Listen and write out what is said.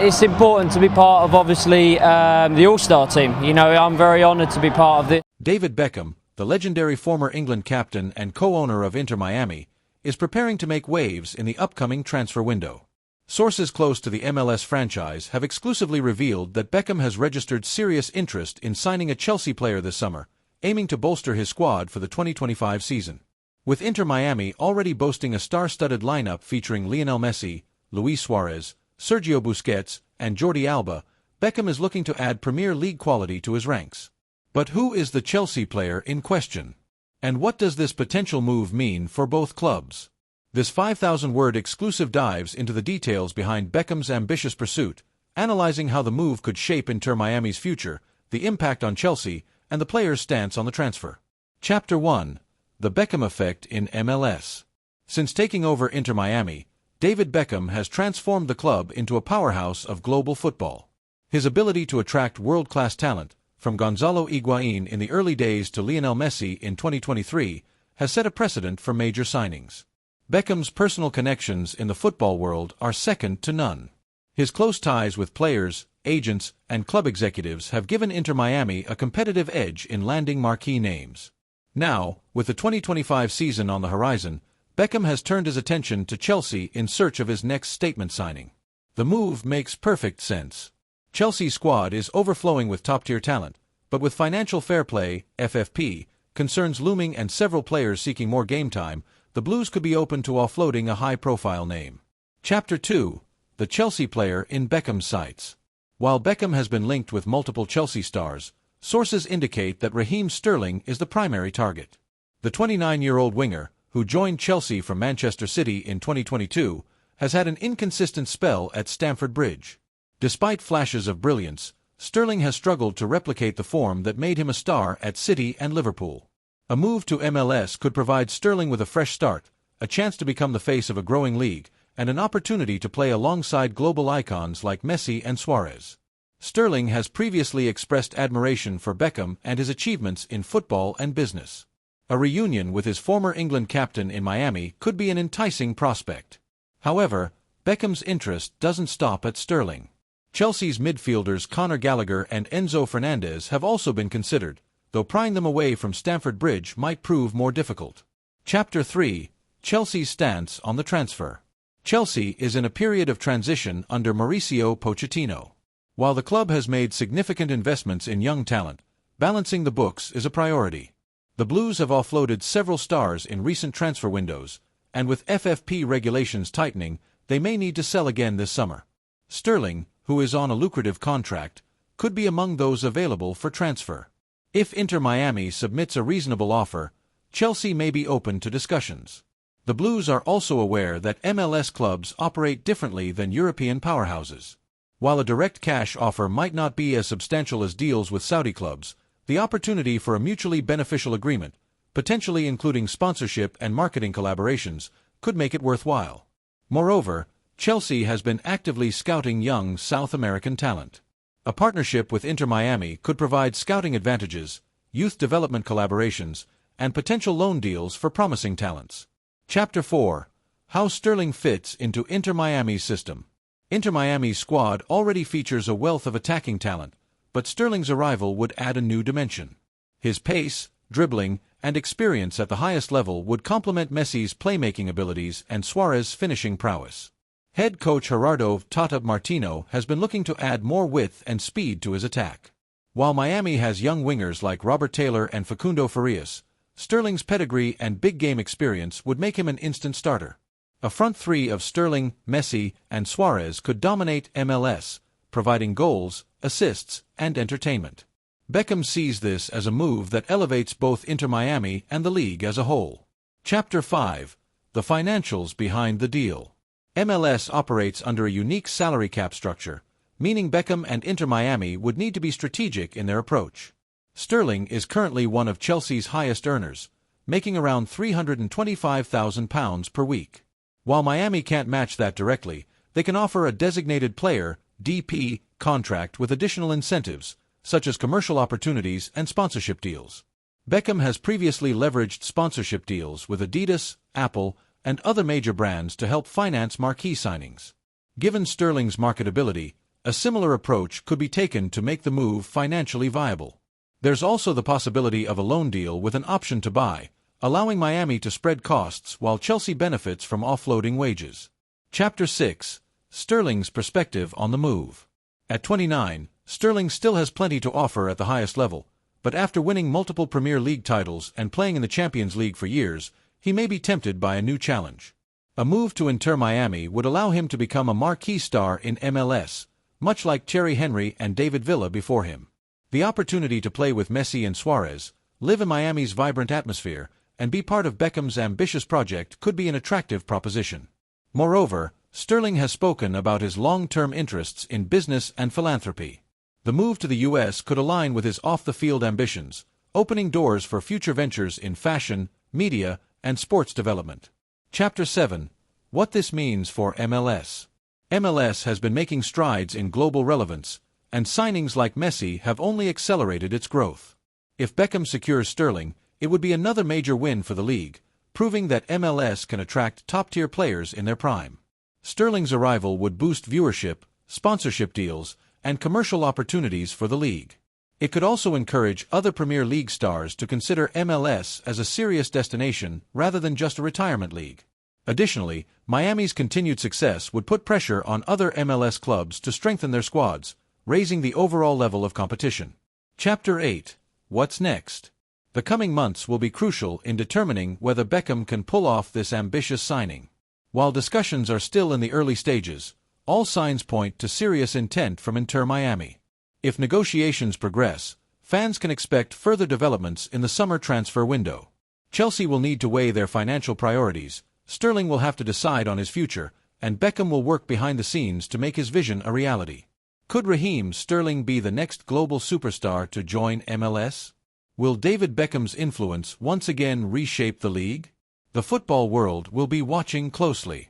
it's important to be part of, obviously, the All-Star team. You know, I'm very honoured to be part of this. David Beckham, the legendary former England captain and co-owner of Inter Miami, is preparing to make waves in the upcoming transfer window. Sources close to the MLS franchise have exclusively revealed that Beckham has registered serious interest in signing a Chelsea player this summer, aiming to bolster his squad for the 2025 season. With Inter Miami already boasting a star-studded lineup featuring Lionel Messi, Luis Suarez, Sergio Busquets, and Jordi Alba, Beckham is looking to add Premier League quality to his ranks. But who is the Chelsea player in question? And what does this potential move mean for both clubs? This 5,000-word exclusive dives into the details behind Beckham's ambitious pursuit, analyzing how the move could shape Inter Miami's future, the impact on Chelsea, and the player's stance on the transfer. Chapter 1. The Beckham Effect in MLS. Since taking over Inter Miami, David Beckham has transformed the club into a powerhouse of global football. His ability to attract world-class talent, from Gonzalo Higuain in the early days to Lionel Messi in 2023, has set a precedent for major signings. Beckham's personal connections in the football world are second to none. His close ties with players, agents, and club executives have given Inter Miami a competitive edge in landing marquee names. Now, with the 2025 season on the horizon, Beckham has turned his attention to Chelsea in search of his next statement signing. The move makes perfect sense. Chelsea's squad is overflowing with top-tier talent, but with financial fair play, FFP, concerns looming and several players seeking more game time, the Blues could be open to offloading a high-profile name. Chapter 2. The Chelsea player in Beckham's sights. While Beckham has been linked with multiple Chelsea stars, sources indicate that Raheem Sterling is the primary target. The 29-year-old winger, who joined Chelsea from Manchester City in 2022, has had an inconsistent spell at Stamford Bridge. Despite flashes of brilliance, Sterling has struggled to replicate the form that made him a star at City and Liverpool. A move to MLS could provide Sterling with a fresh start, a chance to become the face of a growing league, and an opportunity to play alongside global icons like Messi and Suarez. Sterling has previously expressed admiration for Beckham and his achievements in football and business. A reunion with his former England captain in Miami could be an enticing prospect. However, Beckham's interest doesn't stop at Sterling. Chelsea's midfielders Conor Gallagher and Enzo Fernandez have also been considered, though prying them away from Stamford Bridge might prove more difficult. Chapter 3. Chelsea's stance on the transfer. Chelsea is in a period of transition under Mauricio Pochettino. While the club has made significant investments in young talent, balancing the books is a priority. The Blues have offloaded several stars in recent transfer windows, and with FFP regulations tightening, they may need to sell again this summer. Sterling, who is on a lucrative contract, could be among those available for transfer. If Inter Miami submits a reasonable offer, Chelsea may be open to discussions. The Blues are also aware that MLS clubs operate differently than European powerhouses. While a direct cash offer might not be as substantial as deals with Saudi clubs, the opportunity for a mutually beneficial agreement, potentially including sponsorship and marketing collaborations, could make it worthwhile. Moreover, Chelsea has been actively scouting young South American talent. A partnership with Inter Miami could provide scouting advantages, youth development collaborations, and potential loan deals for promising talents. Chapter 4. How Sterling fits into Inter Miami's system. Inter Miami's squad already features a wealth of attacking talent, but Sterling's arrival would add a new dimension. His pace, dribbling, and experience at the highest level would complement Messi's playmaking abilities and Suarez's finishing prowess. Head coach Gerardo Tata Martino has been looking to add more width and speed to his attack. While Miami has young wingers like Robert Taylor and Facundo Farias, Sterling's pedigree and big-game experience would make him an instant starter. A front three of Sterling, Messi, and Suarez could dominate MLS, providing goals, assists, and entertainment. Beckham sees this as a move that elevates both Inter Miami and the league as a whole. Chapter 5. The financials behind the deal. MLS operates under a unique salary cap structure, meaning Beckham and Inter Miami would need to be strategic in their approach. Sterling is currently one of Chelsea's highest earners, making around £325,000 per week. While Miami can't match that directly, they can offer a designated player (DP) contract with additional incentives, such as commercial opportunities and sponsorship deals. Beckham has previously leveraged sponsorship deals with Adidas, Apple, and other major brands to help finance marquee signings. Given Sterling's marketability, A similar approach could be taken to make the move financially viable. There's also the possibility of a loan deal with an option to buy, allowing Miami to spread costs while Chelsea benefits from offloading wages. Chapter 6. Sterling's perspective on the move. At 29, Sterling still has plenty to offer at the highest level, but after winning multiple Premier League titles and playing in the Champions League for years, he may be tempted by a new challenge. A move to Inter Miami would allow him to become a marquee star in MLS, much like Thierry Henry and David Villa before him. The opportunity to play with Messi and Suarez, live in Miami's vibrant atmosphere, and be part of Beckham's ambitious project could be an attractive proposition. Moreover, Sterling has spoken about his long-term interests in business and philanthropy. The move to the U.S. could align with his off-the-field ambitions, opening doors for future ventures in fashion, media, and sports development. Chapter 7. What this means for MLS. MLS has been making strides in global relevance, and signings like Messi have only accelerated its growth. If Beckham secures Sterling, it would be another major win for the league, proving that MLS can attract top-tier players in their prime. Sterling's arrival would boost viewership, sponsorship deals, and commercial opportunities for the league. It could also encourage other Premier League stars to consider MLS as a serious destination rather than just a retirement league. Additionally, Miami's continued success would put pressure on other MLS clubs to strengthen their squads, raising the overall level of competition. Chapter 8. What's next? The coming months will be crucial in determining whether Beckham can pull off this ambitious signing. While discussions are still in the early stages, all signs point to serious intent from Inter Miami. If negotiations progress, fans can expect further developments in the summer transfer window. Chelsea will need to weigh their financial priorities, Sterling will have to decide on his future, and Beckham will work behind the scenes to make his vision a reality. Could Raheem Sterling be the next global superstar to join MLS? Will David Beckham's influence once again reshape the league? The football world will be watching closely.